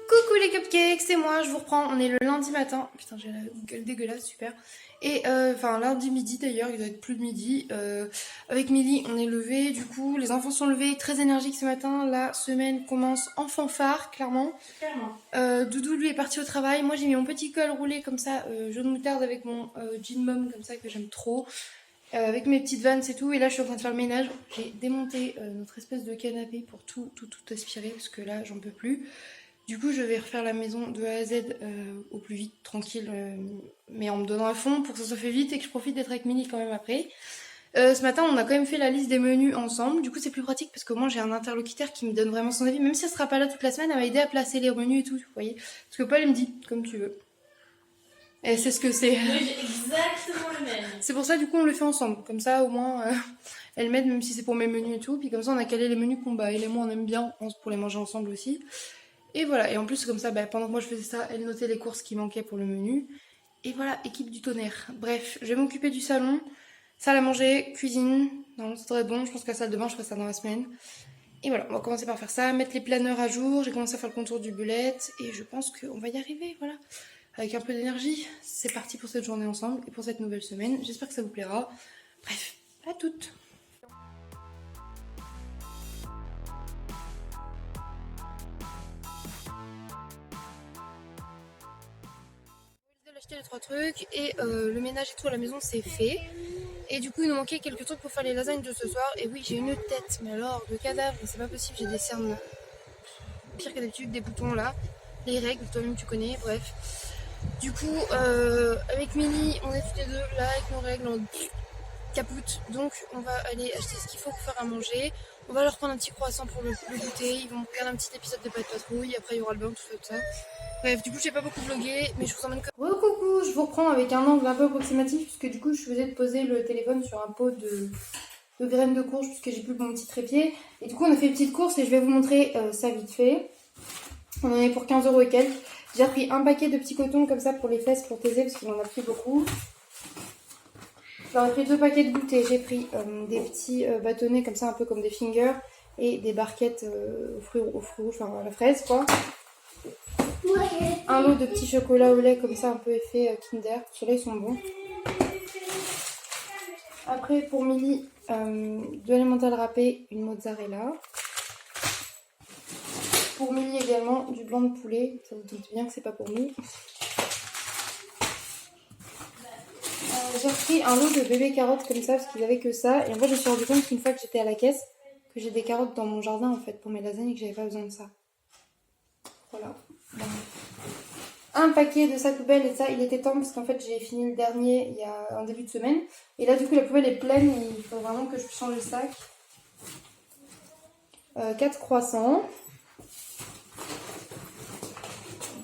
Coucou les cupcakes, c'est moi, je vous reprends, on est le lundi matin. Putain, j'ai la gueule dégueulasse, super. Et enfin lundi midi d'ailleurs, il doit être plus de midi. Avec Milly, on est levé, du coup les enfants sont levés, très énergiques ce matin. La semaine commence en fanfare, clairement. Doudou lui est parti au travail, moi j'ai mis mon petit col roulé comme ça, jaune moutarde avec mon jean mom comme ça que j'aime trop. Avec mes petites vannes et tout, et là je suis en train de faire le ménage. J'ai démonté notre espèce de canapé pour tout aspirer parce que là j'en peux plus. Du coup, je vais refaire la maison de A à Z au plus vite, tranquille, mais en me donnant à fond pour que ça soit fait vite et que je profite d'être avec Milly quand même après. Ce matin, on a quand même fait la liste des menus ensemble. Du coup, c'est plus pratique parce qu'au moins j'ai un interlocuteur qui me donne vraiment son avis. Même si elle sera pas là toute la semaine, elle m'a aidé à placer les menus et tout, vous voyez. Parce que Paul, il me dit, comme tu veux. Et c'est ce que c'est. Oui, j'ai exactement le même. C'est pour ça, du coup, on le fait ensemble. Comme ça, au moins, elle m'aide, même si c'est pour mes menus et tout. Puis comme ça, on a calé les menus qu'on elle et moi, on aime bien pour les manger ensemble aussi. Et voilà, et en plus comme ça, pendant que moi je faisais ça, elle notait les courses qui manquaient pour le menu. Et voilà, équipe du tonnerre. Bref, je vais m'occuper du salon, salle à manger, cuisine. Non, ça devrait être bon, je pense que la salle de bain, je ferai ça dans la semaine. Et voilà, on va commencer par faire ça, mettre les planeurs à jour. J'ai commencé à faire le contour du bullet et je pense qu'on va y arriver, voilà. Avec un peu d'énergie, c'est parti pour cette journée ensemble et pour cette nouvelle semaine. J'espère que ça vous plaira. Bref, à toutes. J'ai acheté les 3 trucs et le ménage et tout à la maison c'est fait. Et du coup il nous manquait quelques trucs pour faire les lasagnes de ce soir. Et oui, j'ai une tête, mais alors de cadavre, c'est pas possible, j'ai des cernes pire que d'habitude, des boutons là, les règles, toi-même tu connais, bref. Du coup avec Milly on est toutes les deux là avec nos règles en capoute. Donc on va aller acheter ce qu'il faut pour faire à manger. On va leur prendre un petit croissant pour le goûter. Ils vont regarder un petit épisode de Pas de Patrouille. Après il y aura le bain, tout ça. Bref, du coup, j'ai pas beaucoup vlogué, mais je vous emmène comme... Oh, coucou, je vous reprends avec un angle un peu approximatif, puisque du coup, je faisais de poser le téléphone sur un pot de graines de courge, puisque j'ai plus mon petit trépied. Et du coup, on a fait une petite course et je vais vous montrer ça vite fait. On en est pour 15 € et quelques. J'ai pris un paquet de petits cotons comme ça pour les fesses, pour Thésée, parce qu'il en a pris beaucoup. J'aurais pris 2 paquets de goûter. J'ai pris des petits bâtonnets comme ça, un peu comme des fingers, et des barquettes aux fruits rouges, enfin à la fraise, quoi. Un lot de petits chocolats au lait comme ça, un peu effet Kinder. Ceux-là ils sont bons. Après pour Milly, de l'emmental râpé, une mozzarella. Pour Milly également, du blanc de poulet. Ça vous doute bien que c'est pas pour nous. J'ai repris un lot de bébés carottes comme ça parce qu'ils avaient que ça. Et en fait je me suis rendu compte qu'une fois que j'étais à la caisse, que j'ai des carottes dans mon jardin en fait pour mes lasagnes et que j'avais pas besoin de ça. Voilà. Bon. Un paquet de sacs poubelle et ça il était temps parce qu'en fait j'ai fini le dernier il y a un début de semaine et là du coup la poubelle est pleine et il faut vraiment que je change le sac. 4 croissants,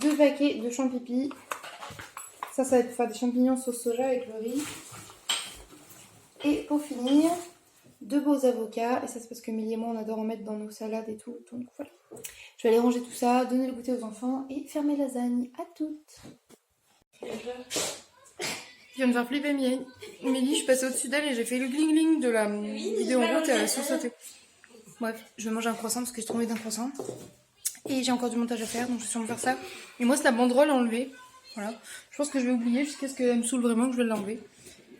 2 paquets de champipi, ça va être pour faire des champignons sauce soja avec le riz, et pour finir 2 beaux avocats, et ça c'est parce que Milly et moi on adore en mettre dans nos salades et tout, donc voilà. Je vais aller ranger tout ça, donner le goûter aux enfants et faire mes lasagnes. À toutes. Je viens de faire flipper Milly, je suis passée au-dessus d'elle et j'ai fait le gling-gling de la vidéo en route et elle a sauté. Bref, je vais manger un croissant parce que j'ai trop envie d'un croissant. Et j'ai encore du montage à faire, donc je vais sûrement faire ça. Et moi c'est la banderole à enlever. Voilà. Je pense que je vais oublier jusqu'à ce qu'elle me saoule vraiment que je vais l'enlever.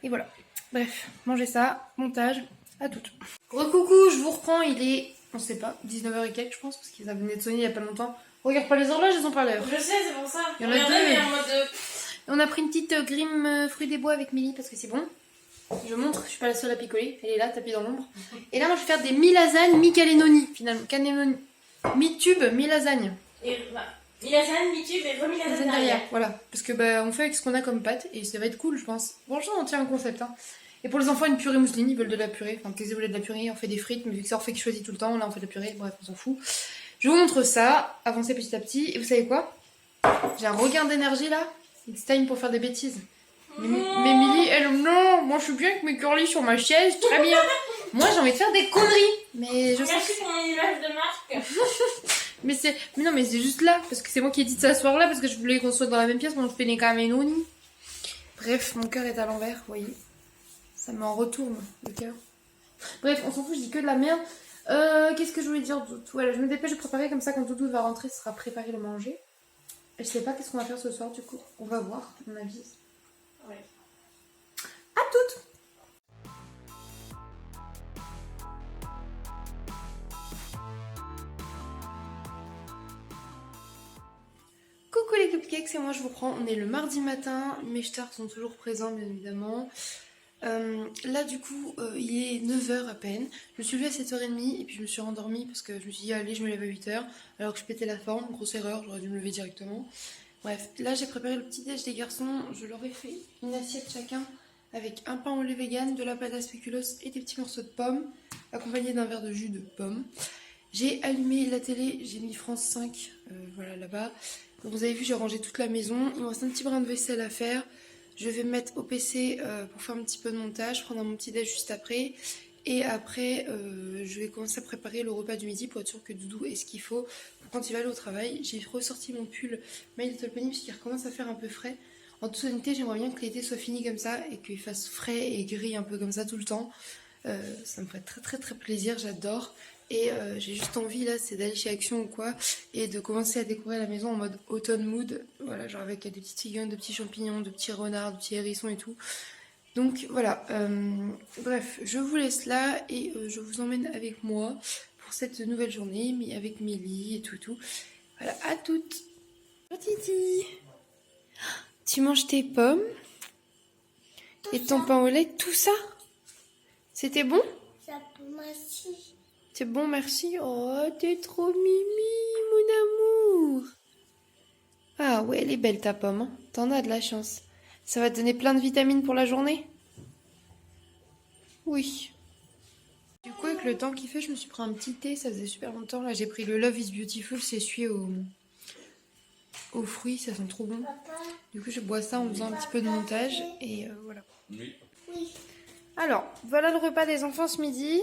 Et voilà. Bref, manger ça, montage, à toutes. Recoucou, je vous reprends, il est... On sait pas, 19h et quelques je pense, parce qu'ils avaient de sonner il y a pas longtemps. Regarde pas les horloges, elles ont pas l'heure. Je sais, c'est pour ça. Il y en a deux. Mais en mode... On a pris une petite grime fruits des bois avec Milly parce que c'est bon. Je montre, je suis pas la seule à picoler. Elle est là, tapis dans l'ombre. Et là, moi, je vais faire des mi-lasagnes, mi-calénonie, finalement. Calénonie. Mi-tube, mi-lasagne. Et mi-lasagne, mi-tube et re-mi-lasagne derrière. Voilà, parce que on fait avec ce qu'on a comme pâte et ça va être cool, je pense. Franchement, on tient un concept, hein. Et pour les enfants, une purée mousseline, ils veulent de la purée. Enfin, Thésée voulait de la purée, on fait des frites, mais vu que c'est Orphée qui choisit tout le temps, là on fait de la purée, bref, on s'en fout. Je vous montre ça, avancez petit à petit. Et vous savez quoi? J'ai un regain d'énergie là. It's time pour faire des bêtises. Mais Milly, elle, non, moi je suis bien avec mes curly sur ma chaise, très bien. Moi j'ai envie de faire des conneries. Mais je sais. Merci pour mon image de marque. mais non, mais c'est juste là, parce que c'est moi qui ai dit de s'asseoir là, parce que je voulais qu'on soit dans la même pièce, mais on fait des caménonis. Bref, mon cœur est à l'envers, vous voyez. Ça m'en retourne, le cœur. Bref, on s'en fout, je dis que de la merde. Qu'est-ce que je voulais dire d'autre? Voilà, je me dépêche de préparer comme ça quand Doudou va rentrer, ce sera préparé le manger. Et je sais pas qu'est-ce qu'on va faire ce soir du coup. On va voir, à mon avis. Ouais. À toutes! Coucou les cupcakes, c'est moi je vous prends. On est le mardi matin, mes stars sont toujours présents bien évidemment. Là du coup il est 9h à peine. Je me suis levée à 7h30 et puis je me suis rendormie parce que je me suis dit allez je me lève à 8h alors que je pétais la forme, grosse erreur, j'aurais dû me lever directement. Bref, là j'ai préparé le petit déj des garçons, je leur ai fait une assiette chacun avec un pain au lait vegan, de la pâte à spéculoos et des petits morceaux de pommes, accompagnés d'un verre de jus de pomme. J'ai allumé la télé, j'ai mis France 5, voilà là-bas. Donc vous avez vu, j'ai rangé toute la maison. Il me reste un petit brin de vaisselle à faire. Je vais me mettre au PC pour faire un petit peu de montage, prendre mon petit déj juste après. Et après, je vais commencer à préparer le repas du midi pour être sûr que Doudou ait ce qu'il faut pour quand il va aller au travail. J'ai ressorti mon pull My Little Pony parce qu'il recommence à faire un peu frais. En toute honnêteté, j'aimerais bien que l'été soit fini comme ça et qu'il fasse frais et gris un peu comme ça tout le temps. Ça me ferait très très très plaisir, j'adore. Et j'ai juste envie là, c'est d'aller chez Action ou quoi, et de commencer à décorer la maison en mode automne mood. Voilà, genre avec des petites figurines, de petits champignons, de petits renards, de petits hérissons et tout. Donc voilà, bref, je vous laisse là et je vous emmène avec moi pour cette nouvelle journée, mais avec Mélie et tout. Voilà, à toutes. Oh, Titi, tu manges tes pommes et ton pain au lait, tout ça? C'était bon? Merci. C'est bon, merci. Oh, t'es trop mimi, mon amour. Ah ouais, elle est belle ta pomme, hein. T'en as de la chance. Ça va te donner plein de vitamines pour la journée? Oui. Du coup, avec le temps qu'il fait, je me suis pris un petit thé. Ça faisait super longtemps. Là, j'ai pris le Love is Beautiful. C'est celui aux fruits. Ça sent trop bon. Papa. Du coup, je bois ça en faisant un petit peu de montage. Et voilà. Oui. Alors, voilà le repas des enfants ce midi.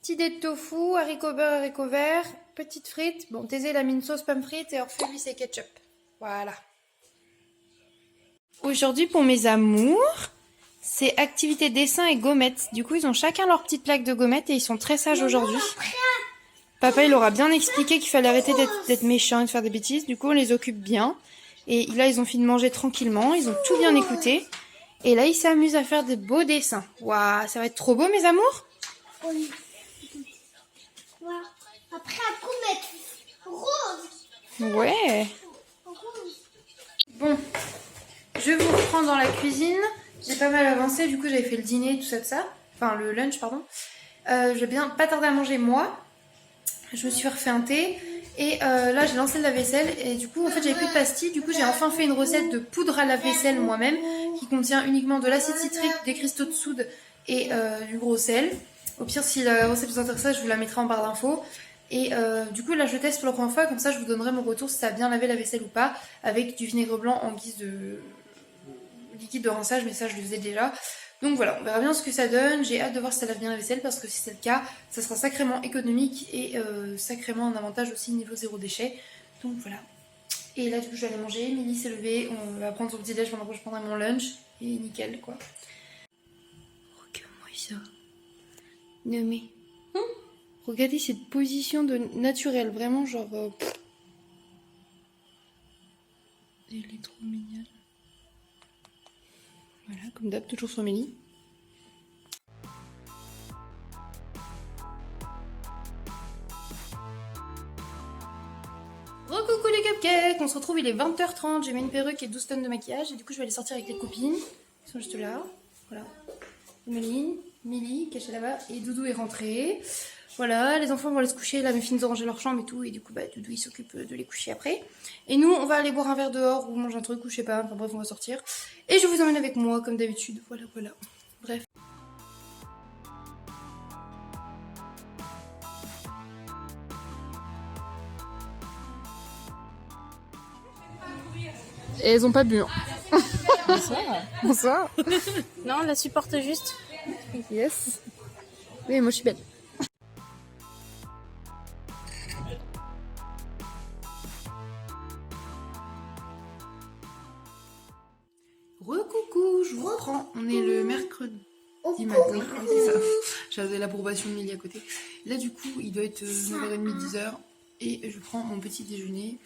Petit dé de tofu, haricots beurre, haricots verts, petites frites. Bon, Thésée, il a mis une sauce pomme frite et Orphée, lui, c'est ketchup. Voilà. Aujourd'hui, pour mes amours, c'est activité dessin et gommettes. Du coup, ils ont chacun leur petite plaque de gommettes et ils sont très sages aujourd'hui. Papa, il leur a bien expliqué qu'il fallait arrêter d'être méchant et de faire des bêtises. Du coup, on les occupe bien. Et là, ils ont fini de manger tranquillement. Ils ont tout bien écouté. Et là, ils s'amusent à faire des beaux dessins. Waouh, ça va être trop beau, mes amours. Oui. Voilà. Après, un coup, mettre rose. Ouais. Rose. Bon, je vous reprends dans la cuisine. J'ai pas mal avancé, du coup j'avais fait le dîner, tout ça. Enfin le lunch, pardon. J'ai bien pas tardé à manger moi. Je me suis refait un thé. Et là j'ai lancé le lave-vaisselle. Et du coup en fait j'avais plus de pastilles. Du coup j'ai enfin fait une recette de poudre à lave-vaisselle moi-même. Qui contient uniquement de l'acide citrique, des cristaux de soude et du gros sel. Au pire si la recette vous intéresse, je vous la mettrai en barre d'infos. Et du coup là je teste pour la première fois, comme ça je vous donnerai mon retour si ça a bien lavé la vaisselle ou pas, avec du vinaigre blanc en guise de liquide de rinçage, mais ça je le faisais déjà. Donc voilà, on verra bien ce que ça donne. J'ai hâte de voir si ça lave bien la vaisselle, parce que si c'est le cas, ça sera sacrément économique et sacrément un avantage aussi niveau zéro déchet. Donc voilà. Et là du coup je vais aller manger, Milly s'est levée, on va prendre son petit déj pendant que je prendrai mon lunch, et nickel quoi. Regarde-moi ça. Non mais... Regardez cette position de naturelle, vraiment genre... Elle est trop mignonne. Voilà, comme d'hab, toujours sur Mélie. Recoucou les cupcakes, on se retrouve, il est 20h30, j'ai mis une perruque et 12 tonnes de maquillage, et du coup je vais aller sortir avec les copines, qui sont juste là, voilà. Méline, Milly, cachée là-bas, et Doudou est rentré. Voilà, les enfants vont aller se coucher, là mes filles ont rangé leur chambre et tout, et du coup bah Doudou il s'occupe de les coucher après. Et nous on va aller boire un verre dehors ou manger un truc ou je sais pas, enfin bref on va sortir. Et je vous emmène avec moi comme d'habitude, voilà. Bref. Et elles ont pas bu. Hein. Bonsoir. Non, on la supporte juste. Yes. Oui, moi je suis belle. Recoucou, je vous reprends. On est le mercredi matin. Oui, c'est ça. J'avais l'approbation de Milly à côté. Là du coup il doit être 9h30, 10h et je prends mon petit déjeuner.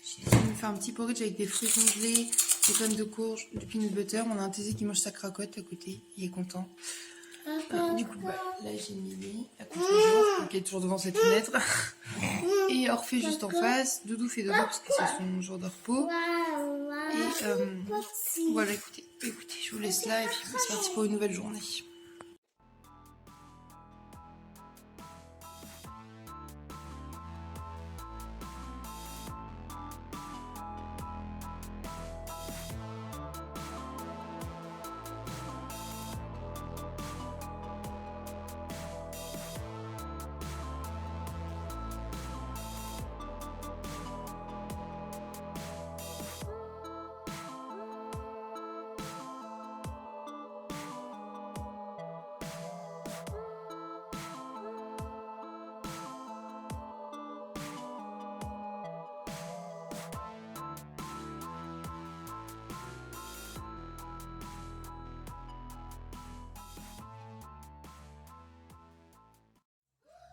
J'ai essayé de me faire un petit porridge avec des fruits congelés, des pommes de courge, du peanut butter. On a un Thésée qui mange sa cracotte à côté, il est content. Du coup là j'ai Mimi à contre-jour, qui est toujours devant cette fenêtre. Et Orphée juste en face. Doudou fait dodo parce que c'est son jour de repos. Et voilà, écoutez, je vous laisse là et puis c'est parti pour une nouvelle journée.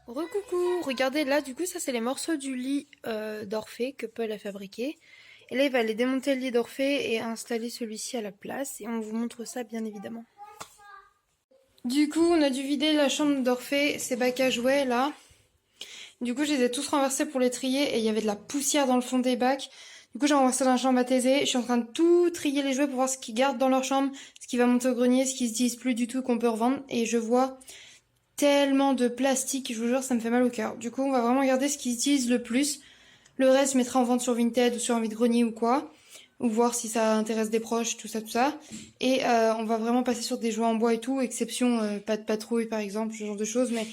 Recoucou, regardez là du coup ça c'est les morceaux du lit d'Orphée que Paul a fabriqué. Et là il va aller démonter le lit d'Orphée et installer celui-ci à la place et on vous montre ça bien évidemment. Du coup on a dû vider la chambre d'Orphée, ses bacs à jouets là. Du coup je les ai tous renversés pour les trier et il y avait de la poussière dans le fond des bacs. Du coup j'ai renversé dans la chambre à Thésée, je suis en train de tout trier les jouets pour voir ce qu'ils gardent dans leur chambre, ce qui va monter au grenier, ce qui se utilise plus du tout qu'on peut revendre et je vois tellement de plastique, je vous jure, ça me fait mal au cœur. Du coup, on va vraiment garder ce qu'ils utilisent le plus. Le reste, je mettrai en vente sur Vinted ou sur un vide-grenier ou quoi. Ou voir si ça intéresse des proches, tout ça, tout ça. Et on va vraiment passer sur des jouets en bois et tout, exception pas de patrouille par exemple, ce genre de choses. Mais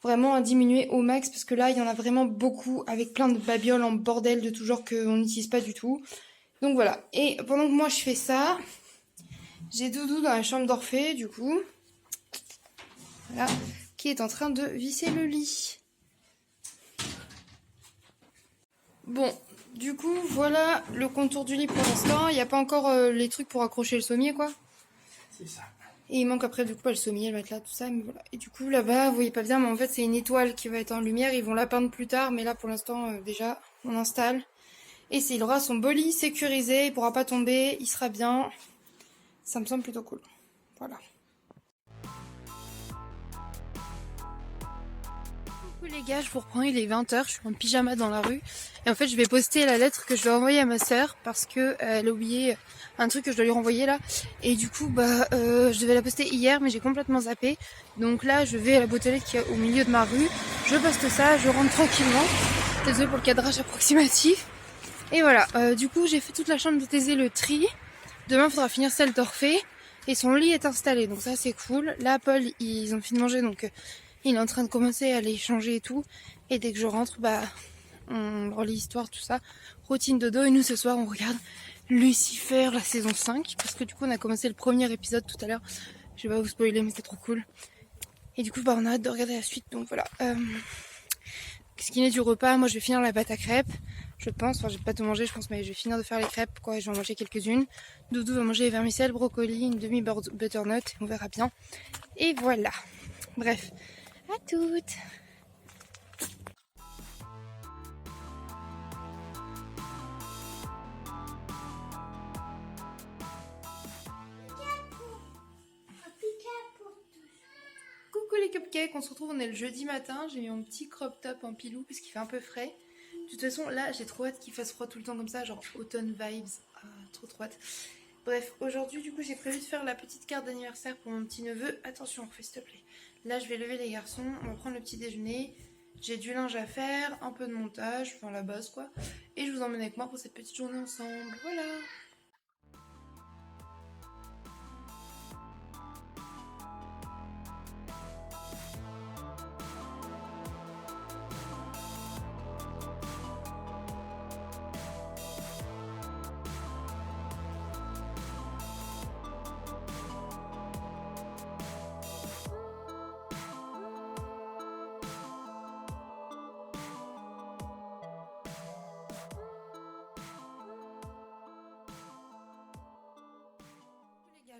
vraiment à diminuer au max parce que là, il y en a vraiment beaucoup avec plein de babioles en bordel de tout genre qu'on n'utilise pas du tout. Donc voilà. Et pendant que moi, je fais ça, j'ai Doudou dans la chambre d'Orphée, du coup. Voilà. Qui est en train de visser le lit. Bon, du coup, voilà le contour du lit pour l'instant. Il n'y a pas encore les trucs pour accrocher le sommier, quoi. C'est ça. Et il manque après, du coup, le sommier, le matelas, tout ça. Mais voilà. Et du coup, là-bas, vous voyez pas bien, mais en fait, c'est une étoile qui va être en lumière. Ils vont la peindre plus tard, mais là, pour l'instant, déjà, on installe. Et il aura son beau lit sécurisé, il pourra pas tomber, il sera bien. Ça me semble plutôt cool. Voilà. Les gars, je vous reprends, il est 20h, je suis en pyjama dans la rue et en fait je vais poster la lettre que je dois envoyer à ma sœur parce que elle a oublié un truc que je dois lui renvoyer là et du coup je devais la poster hier mais j'ai complètement zappé, donc là je vais à la boîte aux lettres qui est au milieu de ma rue, je poste ça, je rentre tranquillement, désolée pour le cadrage approximatif et voilà, du coup j'ai fait toute la chambre de Thésée, le tri, demain il faudra finir celle d'Orphée et son lit est installé donc ça c'est cool, là Paul ils ont fini de manger donc il est en train de commencer à aller changer et tout. Et dès que je rentre, on relit l'histoire, tout ça. Routine dodo. Et nous, ce soir, on regarde Lucifer, la saison 5. Parce que du coup, on a commencé le premier épisode tout à l'heure. Je vais pas vous spoiler, mais c'était trop cool. Et du coup, on a hâte de regarder la suite. Donc voilà. Ce qui est du repas, moi, je vais finir la pâte à crêpes. Je pense. Enfin, j'ai pas tout mangé, je pense, mais je vais finir de faire les crêpes. Quoi, je vais en manger quelques-unes. Doudou va manger les vermicelles, brocoli, une demi-butternut. On verra bien. Et voilà. Bref. À toutes. Coucou les cupcakes, on se retrouve, on est le jeudi matin. J'ai mis mon petit crop top en pilou parce qu'il fait un peu frais. De toute façon, là, j'ai trop hâte qu'il fasse froid tout le temps comme ça, genre automne vibes. Ah, trop hâte. Bref, aujourd'hui, du coup, j'ai prévu de faire la petite carte d'anniversaire pour mon petit neveu. Attention, refais s'il te plaît. Là, je vais lever les garçons, on va prendre le petit déjeuner. J'ai du linge à faire, un peu de montage, enfin la base quoi. Et je vous emmène avec moi pour cette petite journée ensemble. Voilà.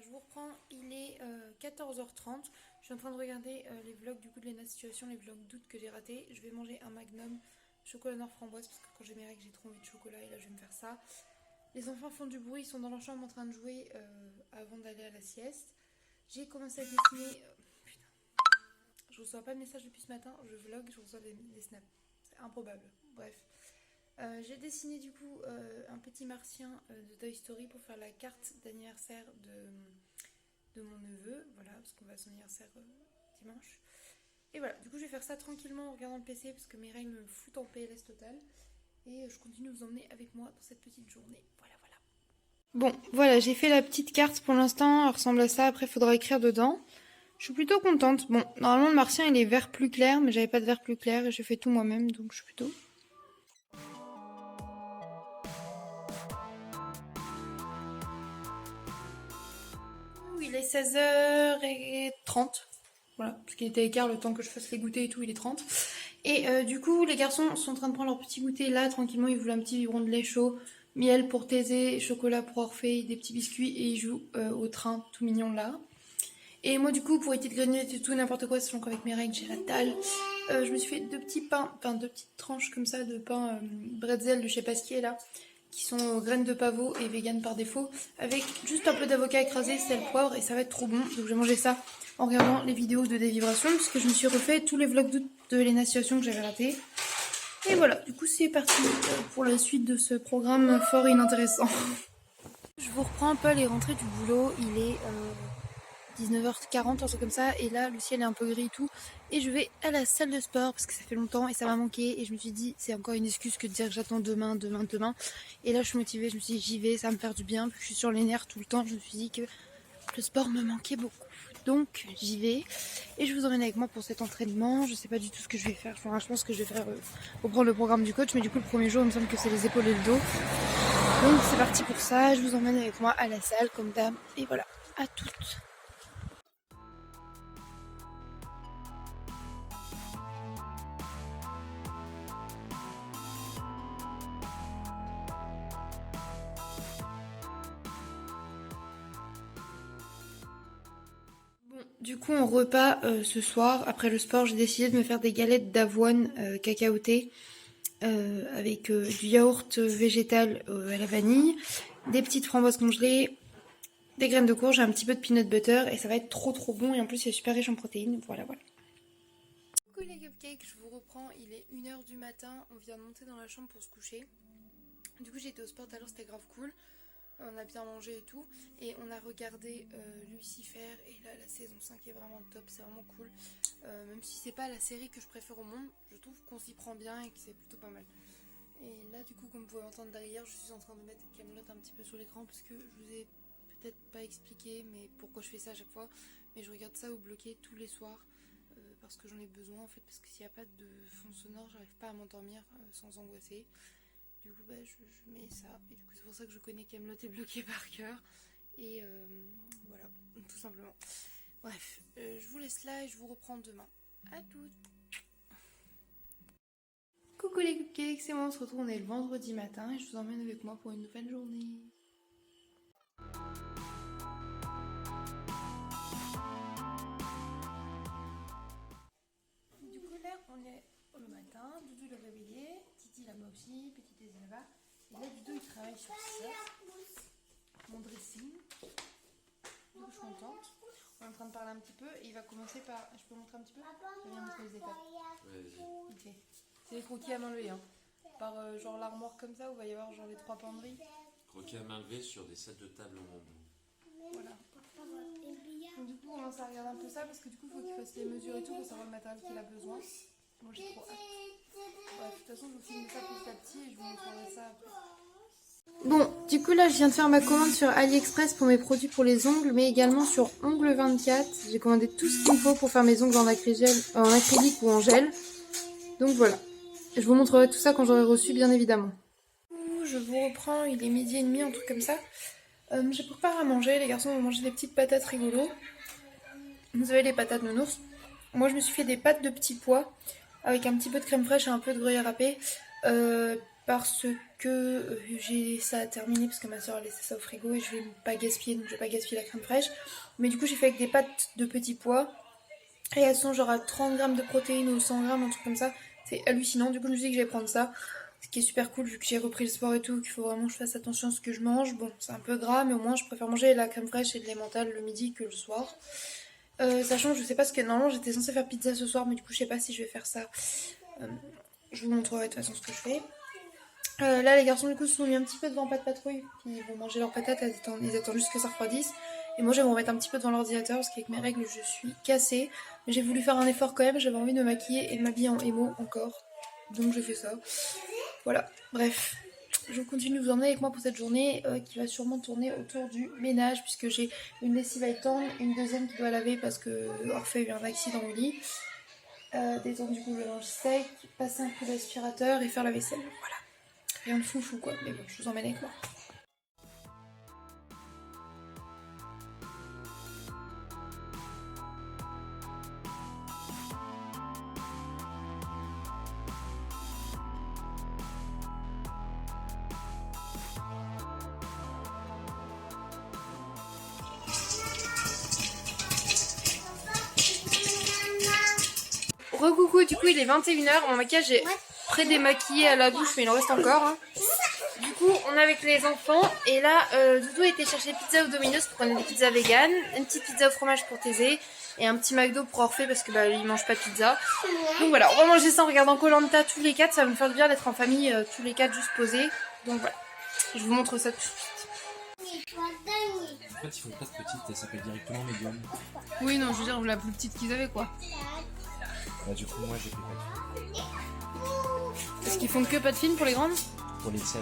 Je vous reprends, il est 14h30. Je suis en train de regarder les vlogs du coup de Lena Situation, les vlogs d'août que j'ai ratés. Je vais manger un magnum chocolat noir framboise parce que quand j'ai mes règles j'ai trop envie de chocolat et là je vais me faire ça. Les enfants font du bruit, ils sont dans leur chambre en train de jouer avant d'aller à la sieste. J'ai commencé à dessiner... putain. Je reçois pas de message depuis ce matin, je vlog, je reçois des snaps. C'est improbable. Bref. J'ai dessiné du coup un petit martien de Toy Story pour faire la carte d'anniversaire de mon neveu. Voilà, parce qu'on va à son anniversaire dimanche. Et voilà, du coup je vais faire ça tranquillement en regardant le PC parce que mes règles me foutent en PLS total. Et je continue de vous emmener avec moi dans cette petite journée. Voilà, voilà. Bon, voilà, j'ai fait la petite carte pour l'instant, elle ressemble à ça, après il faudra écrire dedans. Je suis plutôt contente. Bon, normalement le martien il est vert plus clair, mais j'avais pas de vert plus clair et j'ai fait tout moi-même, donc je suis plutôt... Il est 16h30. Voilà, parce qu'il était à écart le temps que je fasse les goûters et tout, il est 30. Et du coup, les garçons sont en train de prendre leur petit goûter là, tranquillement. Ils voulaient un petit biberon de lait chaud, miel pour Thésée, chocolat pour Orphée, des petits biscuits. Et ils jouent au train tout mignon là. Et moi, du coup, pour éviter de grignoter tout n'importe quoi, sachant qu'avec mes règles, j'ai la dalle, je me suis fait deux petits pains, enfin deux petites tranches comme ça de pain bretzel de chez Pasquier là, qui sont aux graines de pavot et vegan par défaut, avec juste un peu d'avocat écrasé, sel, poivre, et ça va être trop bon. Donc je vais manger ça en regardant les vidéos de Dévibration, puisque je me suis refait tous les vlogs d'août de Lena Situation que j'avais raté. Et voilà, du coup c'est parti pour la suite de ce programme fort inintéressant. Je vous reprends un peu les rentrées du boulot, il est 19h40, un truc comme ça, et là le ciel est un peu gris et tout, et je vais à la salle de sport parce que ça fait longtemps et ça m'a manqué, et je me suis dit c'est encore une excuse que de dire que j'attends demain, et là je suis motivée, je me suis dit j'y vais, ça va me faire du bien, puis je suis sur les nerfs tout le temps, je me suis dit que le sport me manquait beaucoup, donc j'y vais, et je vous emmène avec moi pour cet entraînement. Je sais pas du tout ce que je vais faire, enfin, je pense que je vais faire reprendre le programme du coach, mais du coup le premier jour il me semble que c'est les épaules et le dos, donc c'est parti pour ça. Je vous emmène avec moi à la salle comme d'hab, et voilà, à toutes. Du coup, en repas ce soir, après le sport, j'ai décidé de me faire des galettes d'avoine cacaotées avec du yaourt végétal à la vanille, des petites framboises congelées, des graines de courge, un petit peu de peanut butter, et ça va être trop bon, et en plus c'est super riche en protéines. Voilà, voilà. Coucou les cupcakes, je vous reprends, il est 1h du matin, on vient de monter dans la chambre pour se coucher. Du coup j'ai été au sport tout à l'heure, c'était grave cool. On a bien mangé et tout, et on a regardé Lucifer, et là la saison 5 est vraiment top, c'est vraiment cool. Même si c'est pas la série que je préfère au monde, je trouve qu'on s'y prend bien et que c'est plutôt pas mal. Et là du coup, comme vous pouvez entendre derrière, je suis en train de mettre Kaamelott un petit peu sur l'écran parce que je vous ai peut-être pas expliqué mais pourquoi je fais ça à chaque fois, mais je regarde ça au bloqué tous les soirs parce que j'en ai besoin en fait, parce que s'il n'y a pas de fond sonore, j'arrive pas à m'endormir sans angoisser. Du coup, bah, je mets ça, et du coup, c'est pour ça que je connais Kaamelott est bloqué par cœur. Et voilà, tout simplement. Bref, je vous laisse là et je vous reprends demain. À toutes! Coucou les cupcakes, c'est moi, on se retrouve, on est le vendredi matin et je vous emmène avec moi pour une nouvelle journée. Du coup, là, on est le matin, Doudou le réveillé, Titi là-bas aussi, Petit Thésée là-bas. Et là, Doudou il travaille sur ça, mon dressing. Du coup, je suis contente. On est en train de parler un petit peu et il va commencer par. Je peux montrer un petit peu? Je vais montrer les étapes. Vas-y. Ok. C'est les croquis à main levée, hein. Par genre l'armoire comme ça où il va y avoir genre les 3 penderies. Croquis à main levée sur des sets de table en bambou. Voilà. Donc, du coup, on commence à regarder un peu ça parce que du coup, il faut qu'il fasse les mesures et tout pour savoir le matériel qu'il a besoin. Moi, j'ai trop hâte. Bref, de toute façon, je vous filme ça petit à petit et je vous montrerai ça après. Bon, du coup là je viens de faire ma commande sur AliExpress pour mes produits pour les ongles, mais également sur Ongle24. J'ai commandé tout ce qu'il me faut pour faire mes ongles en acrylique ou en gel. Donc voilà, je vous montrerai tout ça quand j'aurai reçu, bien évidemment. Je vous reprends, il est 12h30, un truc comme ça. J'ai préparé à manger, les garçons vont manger des petites patates rigolos. Vous savez, les patates nounours. Moi je me suis fait des pâtes de petits pois avec un petit peu de crème fraîche et un peu de gruyère râpé. Parce que j'ai ça à terminer parce que ma soeur a laissé ça au frigo et je vais pas gaspiller, donc je vais pas gaspiller la crème fraîche. Mais du coup j'ai fait avec des pâtes de petits pois Et elles sont genre à 30 grammes de protéines ou 100 grammes, un truc comme ça. C'est hallucinant. Du coup, je me suis dit que j'allais prendre ça. Ce qui est super cool vu que j'ai repris le sport et tout, qu'il faut vraiment que je fasse attention à ce que je mange. Bon, c'est un peu gras, mais au moins je préfère manger la crème fraîche et de l'emmental le midi que le soir. Sachant que je sais pas ce que. Normalement, j'étais censée faire pizza ce soir, mais du coup, je sais pas si je vais faire ça. Je vous montrerai de toute façon ce que je fais. Là, les garçons, du coup, se sont mis un petit peu devant Pas de Patrouille. Puis ils vont manger leurs patates, ils attendent juste que ça refroidisse. Et moi, je vais me remettre un petit peu devant l'ordinateur parce qu'avec mes règles, je suis cassée. Mais j'ai voulu faire un effort quand même. J'avais envie de me maquiller et de m'habiller en émo encore. Donc, je fais ça. Voilà. Bref. Je continue de vous emmener avec moi pour cette journée qui va sûrement tourner autour du ménage puisque j'ai une lessive à étendre, une deuxième qui doit laver parce que Orphée a eu un accident au lit. Détendre du coup le linge sec, passer un coup d'aspirateur et faire la vaisselle. Voilà. Rien de foufou quoi, mais bon, je vous emmène avec moi. Recoucou, du coup il est 21h, mon maquillage est près démaquillé à la douche mais il en reste encore. Hein. Du coup on est avec les enfants et là Doudou a été chercher pizza au Domino's pour prendre des pizzas vegan, une petite pizza au fromage pour Thésée et un petit McDo pour Orphée parce que bah il mange pas de pizza. Donc voilà, on va manger ça en regardant Koh Lanta tous les quatre, ça va me faire du bien d'être en famille tous les quatre juste posés. Donc voilà, je vous montre ça tout de suite. En fait, ils font pas de petite, elle s'appelle directement médium. Oui non, je veux dire la plus petite qu'ils avaient quoi. Bah, du coup, moi j'ai fait pas de film. Est-ce qu'ils font que pas de film pour les grandes? Pour les tiens,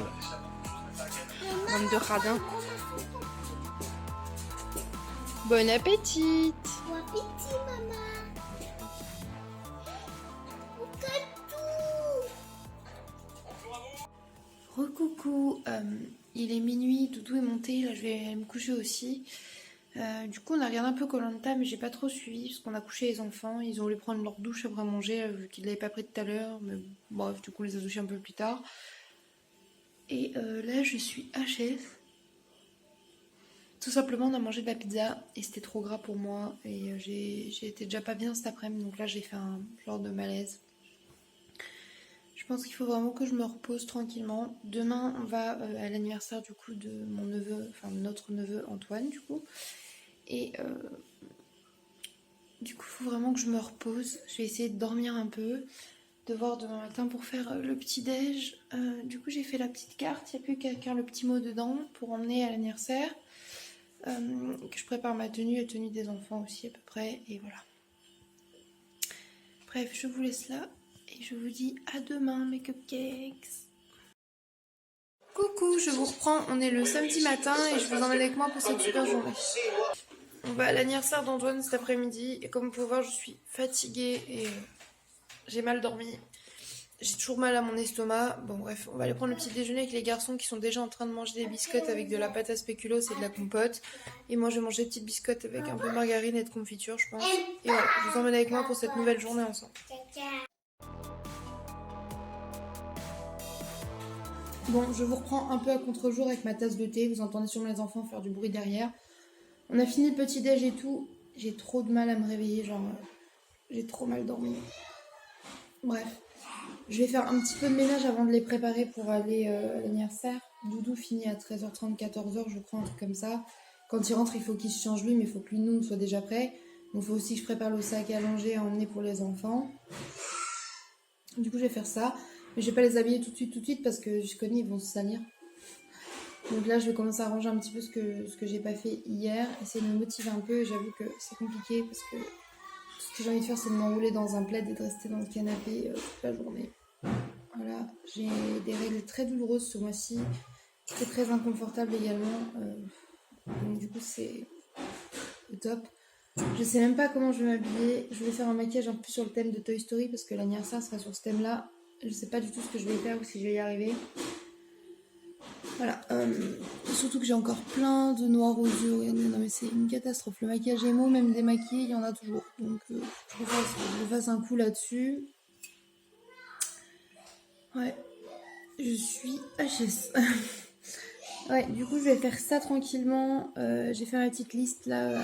Bande de radins. Bon appétit. Bon appétit, maman. Recoucou, il est minuit, Doudou est monté, là je vais aller me coucher aussi. Du coup on a regardé un peu Koh Lanta mais j'ai pas trop suivi parce qu'on a couché les enfants, ils ont voulu prendre leur douche après manger vu qu'ils l'avaient pas pris tout à l'heure, mais bref du coup on les a douchés un peu plus tard. Et là je suis HS. Tout simplement on a mangé de la pizza et c'était trop gras pour moi et j'ai été déjà pas bien cet après-midi donc là j'ai fait un genre de malaise. Je pense qu'il faut vraiment que je me repose tranquillement. Demain, on va à l'anniversaire du coup de mon neveu, enfin notre neveu Antoine du coup. Et du coup, il faut vraiment que je me repose. Je vais essayer de dormir un peu, de voir demain matin pour faire le petit-déj. Du coup, j'ai fait la petite carte. Il n'y a plus qu'à écrire le petit mot dedans pour emmener à l'anniversaire. Que je prépare ma tenue et tenue des enfants aussi à peu près. Et voilà. Bref, je vous laisse là. Et je vous dis à demain mes cupcakes. Coucou, je vous reprends. On est le samedi matin et je vous emmène avec moi pour cette super journée. On va à l'anniversaire d'Antoine cet après-midi. Et comme vous pouvez voir, je suis fatiguée et j'ai mal dormi. J'ai toujours mal à mon estomac. Bon bref, on va aller prendre le petit déjeuner avec les garçons qui sont déjà en train de manger des biscottes avec de la pâte à spéculoos et de la compote. Et moi je vais manger des petites biscottes avec un peu de margarine et de confiture je pense. Et voilà, je vous emmène avec moi pour cette nouvelle journée ensemble. Bon, je vous reprends un peu à contre-jour avec ma tasse de thé. Vous entendez sûrement les enfants faire du bruit derrière. On a fini le petit déj et tout. J'ai trop de mal à me réveiller, genre j'ai trop mal dormi. Bref. Je vais faire un petit peu de ménage avant de les préparer pour aller à l'anniversaire. Doudou finit à 13h30, 14h, je crois, un truc comme ça. Quand il rentre, il faut qu'il se change lui, mais il faut que lui, nous, soit déjà prêt. Donc il faut aussi que je prépare le sac à langer à emmener pour les enfants. Du coup, je vais faire ça. Mais je vais pas les habiller tout de suite, parce que je connais, ils vont se salir. Donc là, je vais commencer à ranger un petit peu ce que j'ai pas fait hier. Essayer de me motiver un peu. Et j'avoue que c'est compliqué, parce que ce que j'ai envie de faire, c'est de m'enrouler dans un plaid et de rester dans le canapé toute la journée. Voilà, j'ai des règles très douloureuses ce mois-ci. C'est très inconfortable également. Donc du coup, c'est au top. Je sais même pas comment je vais m'habiller. Je vais faire un maquillage un peu sur le thème de Toy Story parce que l'anniversaire sera sur ce thème-là. Je sais pas du tout ce que je vais faire ou si je vais y arriver. Voilà. Surtout que j'ai encore plein de noirs aux yeux. Regardez, non mais c'est une catastrophe. Le maquillage émo, même démaquillé, il y en a toujours. Donc je fasse un coup là-dessus. Ouais. Je suis HS. Ouais, du coup, je vais faire ça tranquillement. J'ai fait ma petite liste là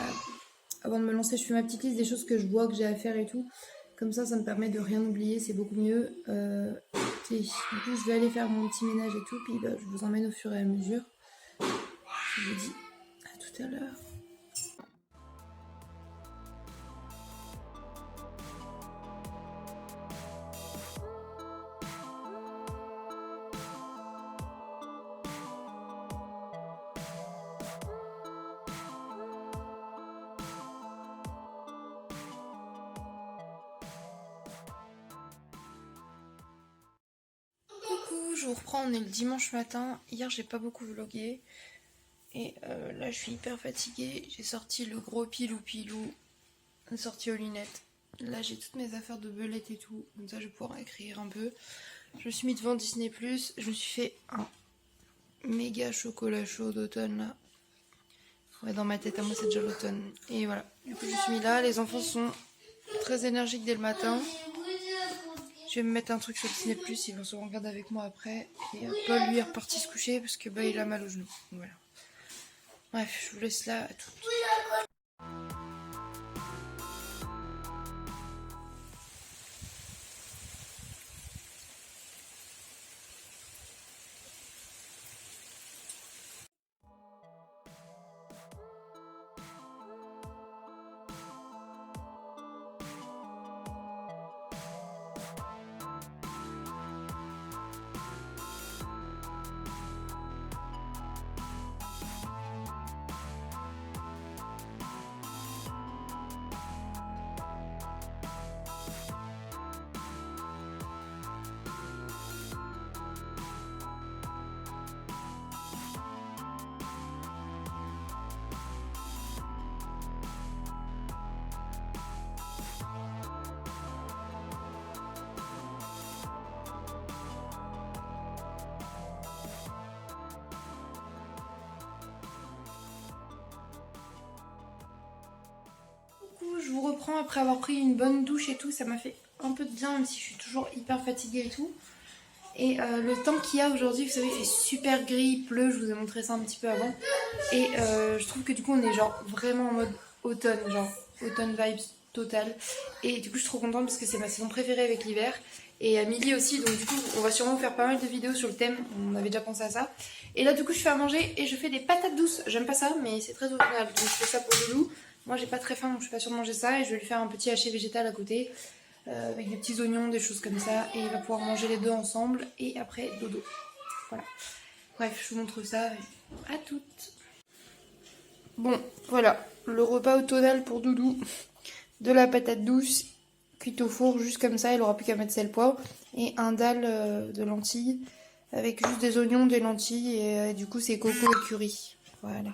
avant de me lancer, je fais ma petite liste des choses que je vois que j'ai à faire et tout. Comme ça me permet de rien oublier, c'est beaucoup mieux. Du coup, je vais aller faire mon petit ménage et tout, puis bah, je vous emmène au fur et à mesure. Je vous dis à tout à l'heure. Coucou, je vous reprends, on est le dimanche matin. Hier, j'ai pas beaucoup vlogué. Et là, je suis hyper fatiguée. J'ai sorti le gros pilou, sorti aux lunettes. Là, j'ai toutes mes affaires de belette et tout. Comme ça, je vais pouvoir écrire un peu. Je me suis mis devant Disney+. Je me suis fait un méga chocolat chaud d'automne, là. Ouais, dans ma tête, à moi, c'est déjà l'automne. Et voilà. Du coup, je suis mis là. Les enfants sont très énergiques dès le matin. Je vais me mettre un truc sur Disney+, ils vont se regarder avec moi après. Et Paul, lui, est reparti se coucher parce que bah, il a mal au genou. Voilà. Bref, je vous laisse là à tout. Je vous reprends après avoir pris une bonne douche et tout, ça m'a fait un peu de bien même si je suis toujours hyper fatiguée et tout. Et le temps qu'il y a aujourd'hui, vous savez, il fait super gris, il pleut, je vous ai montré ça un petit peu avant. Et je trouve que du coup on est genre vraiment en mode automne, genre automne vibes total. Et du coup je suis trop contente parce que c'est ma saison préférée avec l'hiver. Et Milly aussi, donc du coup on va sûrement faire pas mal de vidéos sur le thème, on avait déjà pensé à ça. Et là du coup je fais à manger et je fais des patates douces, j'aime pas ça mais c'est très original. Donc je fais ça pour Loulou. Moi j'ai pas très faim donc je suis pas sûre de manger ça et je vais lui faire un petit haché végétal à côté avec des petits oignons, des choses comme ça et il va pouvoir manger les deux ensemble et après dodo. Voilà. Bref, je vous montre ça. À toutes. Bon, voilà, le repas automnal pour Doudou. De la patate douce cuite au four juste comme ça, il aura plus qu'à mettre sel, poivre et un dalle de lentilles avec juste des oignons, des lentilles et du coup c'est coco et curry. Voilà.